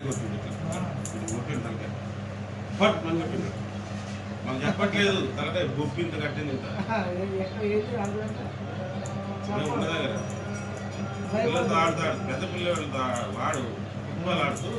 కొట్టిండు తలకాయ ఫట్ మనం కొట్టిండు మనం చెప్పట్లేదు తలకాయ బొప్పింత కట్టింది ఇంత ఉన్న దగ్గర పిల్లలతో ఆడుతాడు పెద్ద పిల్లలు వాడు ఫుట్బాల్ ఆడుతూ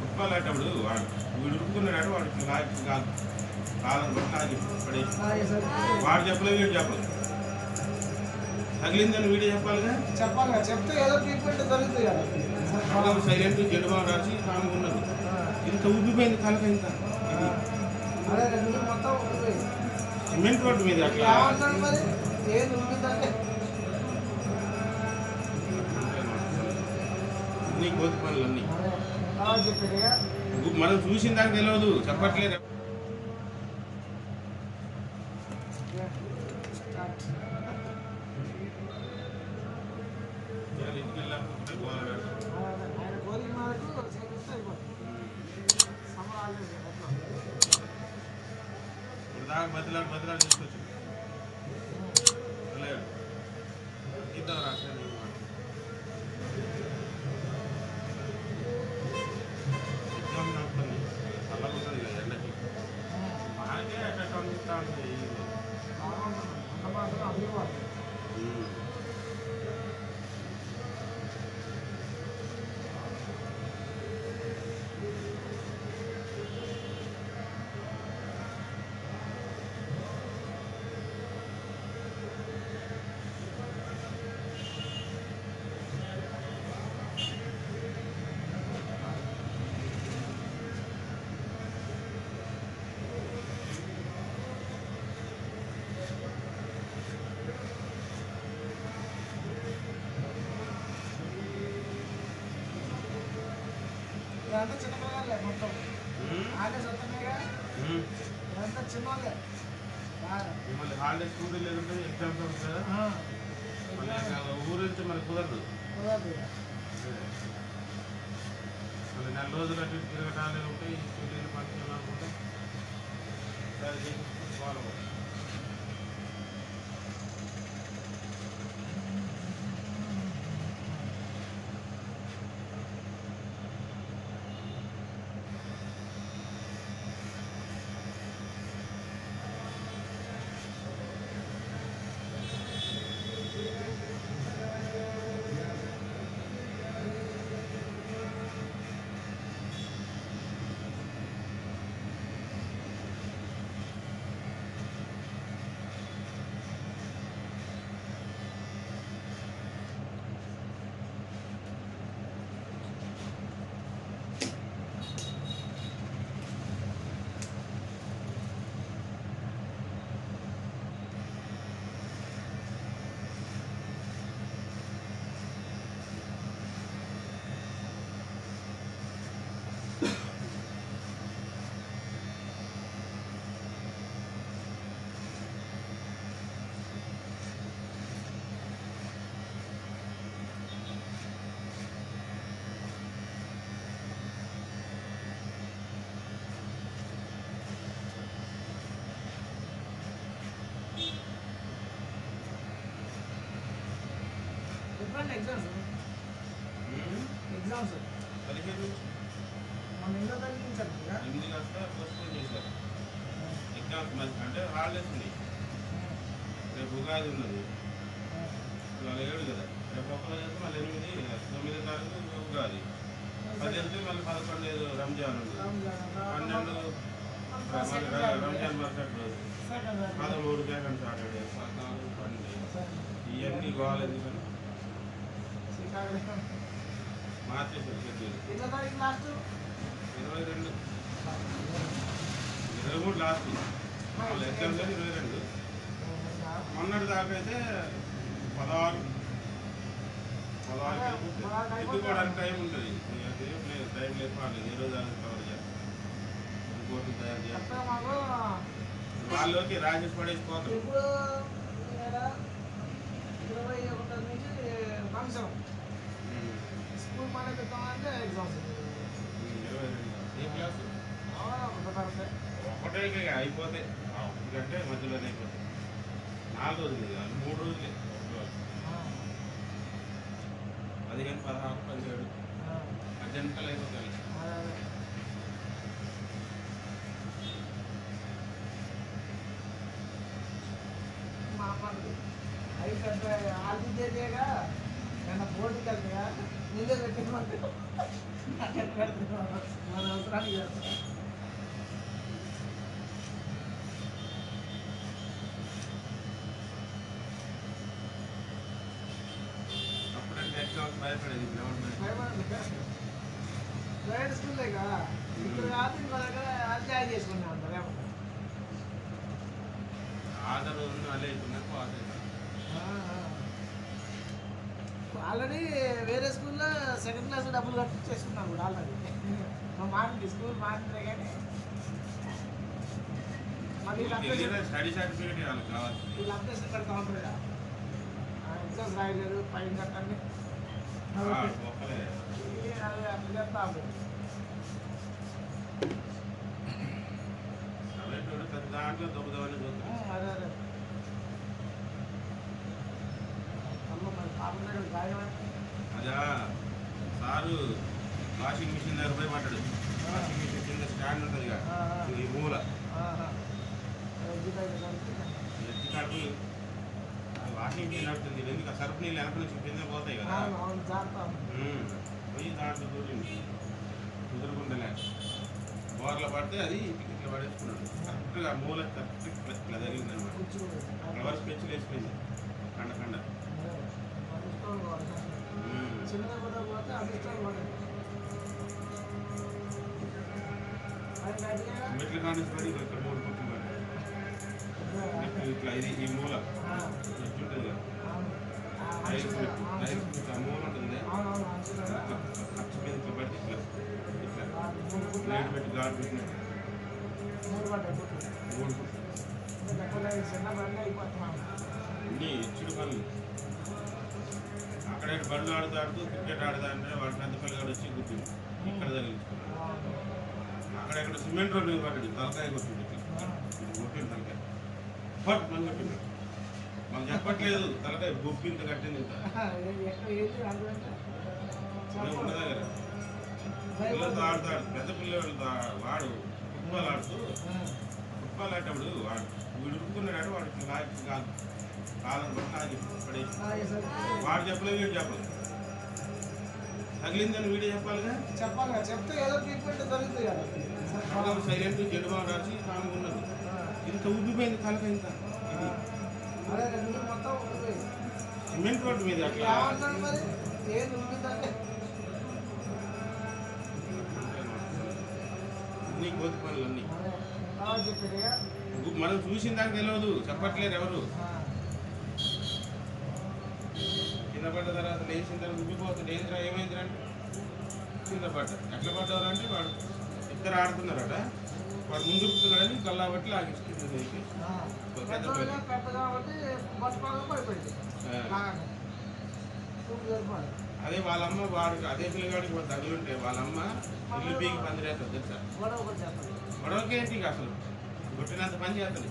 ఫుట్బాల్ ఆడేటప్పుడు వాడు వీడు ఉరుకుతున్నాడు వాడు లాగి కాలం కొట్టి లాగి పడేసి వాడు చెప్పలేదు వీడు చెప్పలేదు తగిలిందని వీడియో చెప్పాలిగా చెప్తే ఏదో ట్రీట్మెంట్ జరుగుతుంది కదా సైలెంట్ జెండు బాగా రాసి కానుకున్నాను ఇంత ఉబ్బిపోయింది తలక ఇంత సిమెంట్ రోడ్డు మీద అట్లా అన్ని కోతి పనులు అన్ని మనం చూసిన దాకా తెలియదు చెప్పట్లేదు బదిలాలు తీసుకొచ్చు ఇద్దాం రాశాను ఎగ్జామ్ నడుపుతుంది చల్లగా ఉంటుంది కదా ఎండకి మనకే అట్లా పంపిస్తా ఉంటుంది ఇదంతా చిన్న పిల్లలే మొత్తం ఆడే సొంతమేగా ఇదంతా చిన్నోళ్ళే మళ్ళీ హాలిడేస్ స్కూల్ లేదంటే ఎగ్జామ్స్ వస్తుంది కదా ఊరు వెళ్తే మనకు కుదరదు మళ్ళీ నెల రోజులు అటు తిరగటాలు ఉంటాయి స్కూల్ పంపించాలి అనుకుంటే ఫాలో ఎగ్జామ్స్ 15 మన ఇంట్లో తగ్గించారు పోస్ట్పోన్ చేశారు ఎగ్జామ్స్ మంచి అంటే హాలిడేస్ ఉన్నాయి రేపు ఉగాది ఉన్నది ఇవాళ 7 కదా రేపు ఒక్కరోజు అయితే మళ్ళీ 9 తారీఖు ఉగాది 15 మళ్ళీ 11 రంజాన్ ఉంది 12 రంజాన్ మరుసటి రోజు 13 సెకండ్ సాటర్డే 14 పండుగ ఇవన్నీ కావాలి ఎందుకని మార్చేసారు షెడ్యూల్ 22 23 లాస్ట్ వాళ్ళ ఎగ్జామ్స్ 22 మొన్నటి దాకా అయితే 16 ఎత్తుకోవడానికి టైం ఉంటుంది టైం లేదు పర్లేదు ఏ రోజు కవర్ చేయాలి రిపోర్ట్లు తయారు చేయాలి వాళ్ళకి రాజేష్ పడేసిపోతారు స్కూల్ పని పెడతామంటే ఎగ్జామ్స్ ఏ క్లాసు ఒకటే అయిపోతే గంటే మధ్యలోనే అయిపోతాయి 4 రోజులు కాదు 3 రోజులే 15, 16, 17 10 అయిపోతాయి బాగుంటుంది. అవి పెద్ద ఆది తెలియగా నేను బోర్డుకి వెళ్తాయా నీళ్ళే పెట్టినట్టు మన అవసరానికి చేస్తా. అప్పుడంటే ఎగ్జామ్స్ భయపడేది, ప్రైవేట్ స్కూల్లే కదా, ఇక్కడ కాదు ఇంకో దగ్గర జాయిన్ చేసుకున్నాను అంటారు ఏమన్నా. ఆధార్ అలే పాస్ అవుతాను. ఆల్రెడీ వేరే స్కూల్లో సెకండ్ క్లాస్ డబ్బులు కట్టించేసుకున్నాను కూడా ఆల్రెడీ. మా మారింది స్కూల్ మారిందే కానీ మళ్ళీ స్టడీ సర్టిఫికేట్ వాళ్ళకి కావాలి. వీళ్ళు అప్డేషన్ కడతా ఉంటారు కదా, ఎగ్జామ్స్ రాయలేరు పైన కట్టండి ఒక్కలే అదే అట్లా చెప్తా. దాంట్లో దొబ్బదామని చూస్తాం. అదే అదే మరి పాపం దగ్గర గాయం అదా సారు వాషింగ్ మిషన్ దగ్గర పోయి పడ్డాడు. వాషింగ్ మిషన్ కింద స్టాండ్ ఉంటుంది కదా, ఈ మూల ఎత్తి కడుపు వాషింగ్ మిషన్ నడుతుంది. ఎందుకు సరుపు నీళ్ళు వెనక నుంచి కింద పోతాయి కదా, పోయి దాంట్లో కుదురుకుంటలే బోర్ల పడితే అది ఇట్లా పడేసుకున్నాడు. కరెక్ట్గా మూల కరెక్ట్ ఇట్లా జరిగింది అనమాట. ఫ్లవర్స్ పెంచులు వేసిపోయింది కండ కండ. మెట్ల కాండి పడి ఇక్కడ 3 కుట్లు పడి ఇట్లా ఇది ఈ మూల ఎట్లుంటుంది కదా, రైస్ ఆ మూల ఉంటుంది ఖర్చు మీద ఇట్లా పడితే ఇట్లా ఇట్లా ప్లేట్ పెట్టి గాడు పెట్టినట్టు 3 కుట్లు అన్నీ ఇచ్చుడు పనులు. అక్కడే బళ్ళు ఆడుతూ క్రికెట్ ఆడుతా అంటే వాడు పెద్ద పిల్లగాడు వచ్చి గుర్తుంది ఇక్కడ తగిలించుకున్నాడు. అక్కడెక్కడ సిమెంట్ రోడ్డు పడ్డాడు, తలకాయ కొట్టిండు. ఇట్లా కొట్టిండు తలకాయ ఫట్ మనం కొట్టిండు. మనం చెప్పట్లేదు తలకాయ బొప్పింత కట్టింది. ఇంత ఉన్న దగ్గర పిల్లలతో ఆడుతాడు, పెద్ద పిల్లలతో వాడు ఫుట్బాల్ ఆడుతూ ఫుట్బాల్ ఆడేటప్పుడు వాడు వీడు ఉరుకుతున్నాడు. వాడు ఇట్లా కాలం బట్టి నాకు పడేసి వాడు చెప్పలేదు, వీడు చెప్పలేదు. తగిలిందని వీడే చెప్పాలిగా, చెప్పాలి చెప్తే ఏదో ట్రీట్మెంట్ జరుగుతుంది కదా. సైలెంట్ జడ్డు బాగా రాసి కానుకున్నది. ఇంత ఉబ్బిపోయింది తలక. ఇంత ఇది మొత్తం ఉబ్బిపోయింది సిమెంట్ రోడ్డు మీద అట్లా మరి ఏది ఉబ్బిందంటే అన్ని కోతి పనులు అన్నీ చెప్పారు. మనం చూసిన దానికి తెలియదు, చెప్పట్లేదు ఎవరు. కింద పడ్డ తర్వాత లేచిన తర్వాత ఉబ్బిపోతుంది. ఏంద్రా ఏమైందిరా అంటే కింద పడ్డా. ఎట్లా పడ్డారు అంటే వాడు ఇద్దరు ఆడుతున్నారట, వాడు ముందు ఉరుకుతున్నాడని కల్లా బట్టి లాగించుకుంటుంది. అదే వాళ్ళమ్మ వాడు అదే పిల్లగాడికి తగులుంటే వాళ్ళమ్మ ఇల్లు పీకి పందిరేస్తుంది తెలుసా. గొడవకి ఏంటి అసలు కొట్టినంత పని చేస్తుంది,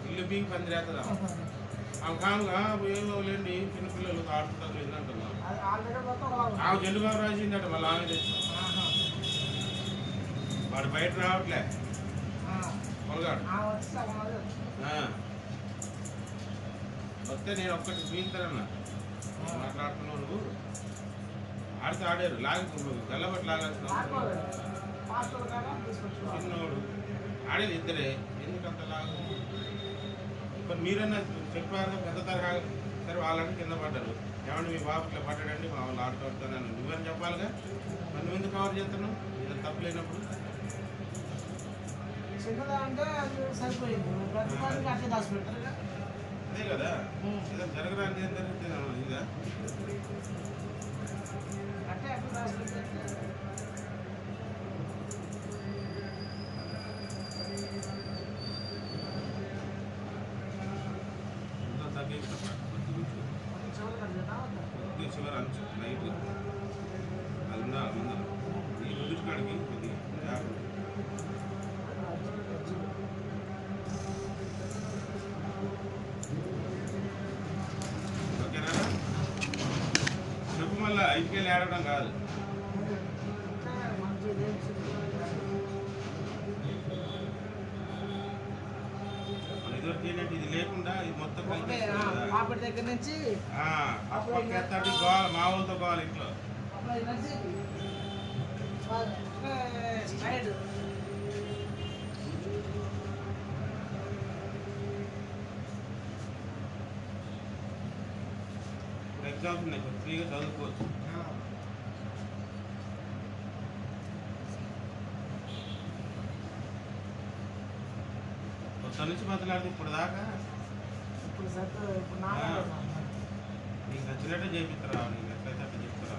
ఇల్లు పీకి పందిరేస్తుందా. కాముగా ఏమోలేండి చిన్నపిల్లలు ఆడుతుంటారు ఏంటంటున్నాం. ఆమె జల్లుగా రాసిందట మళ్ళీ ఆమె తెచ్చి. వాడు బయట రావట్లే పొలగాడు. వస్తే నేను ఒక్కటి పీకుతానన్నా, మాట్లాడుతున్నావు నువ్వు ఆడితే ఆడారు లాగి గల్లబట్టి లాగాల్సిన చిన్నోడు ఆడేది ఇద్దరే, ఎందుకంత లాగు. ఇప్పుడు మీరన్నా చెప్పారు పెద్ద తరహా. సరే వాళ్ళని కింద పడ్డారు, ఏమన్నా మీ బాబు ఇట్లా పడ్డాడండి మా వాళ్ళు ఆడుతాను నువ్వని చెప్పాలిగా. మరి నువ్వు ఎందుకు కవర్ చేస్తున్నావు ఇది తప్పలేనప్పుడు. అదే కదా ఏదో జరగడానికి ఏం జరుగుతుంది ఇదా. చివరి అంచు నైట్ అది ఉండాలి ముందర ఈ ముందు కాడికి కొద్దిగా ఓకేనా. చెప్పు మళ్ళా ఇంటికెళ్ళి ఆడడం కాదు. మన ఇదివరకు ఏంటంటే ఇది లేకుండా ఇది మొత్తం ఒకటే కలిపేస్తుంది కదా. పాపడి దగ్గర నుంచి ఆ పక్క ఎత్తాడు గోవాలి మా వాళ్ళతో గోవాలి ఇంట్లో. అప్పుడు నుంచి స్ట్రైట్ ఇప్పుడు ఎగ్జామ్స్ ఉన్నాయి, కొంచెం ఫ్రీగా చదువుకోవచ్చు. కొత్త నుంచి బతలాడితే ఇప్పుడు దాకా ఇప్పుడు ఇప్పుడు నీకు నచ్చినట్టే చేపిస్తారా, నీకు ఎట్లయితే అట్లా చెప్తారా.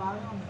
బాగా ఉంది.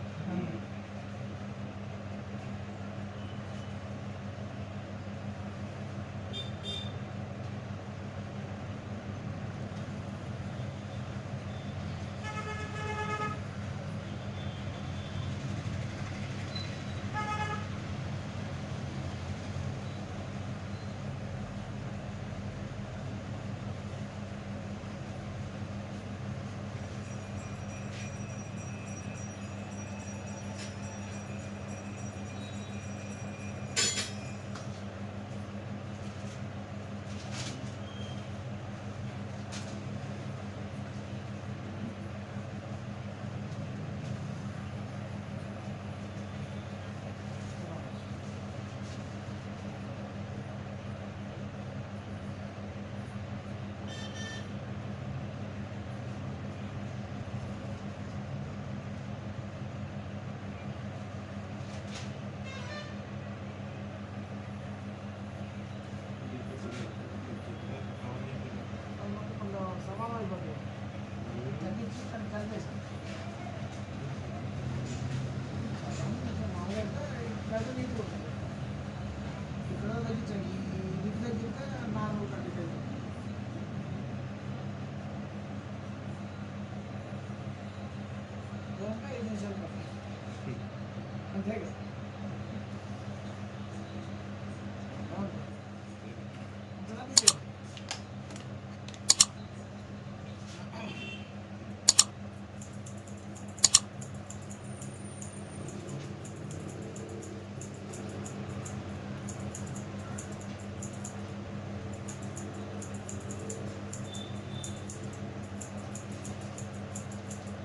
అంతే కదా.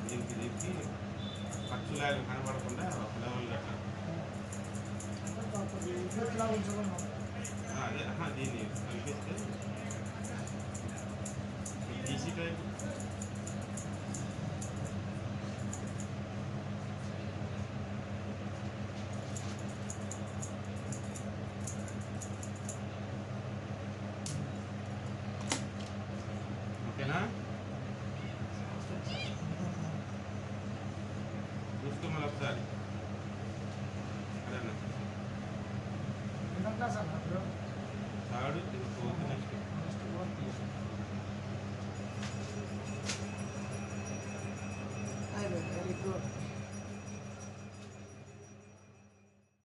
దీనికి ఖర్చులాగా కనబడకుండా ఒక లెవెల్ కట్టాలి. అదే దీన్ని కలిపిస్తే ఈసీ టైప్ ఓకేనా. చూసుకో మళ్ళీ ఒకసారి అదేనా థర్డ్ ఫోర్త్ నెక్స్ట్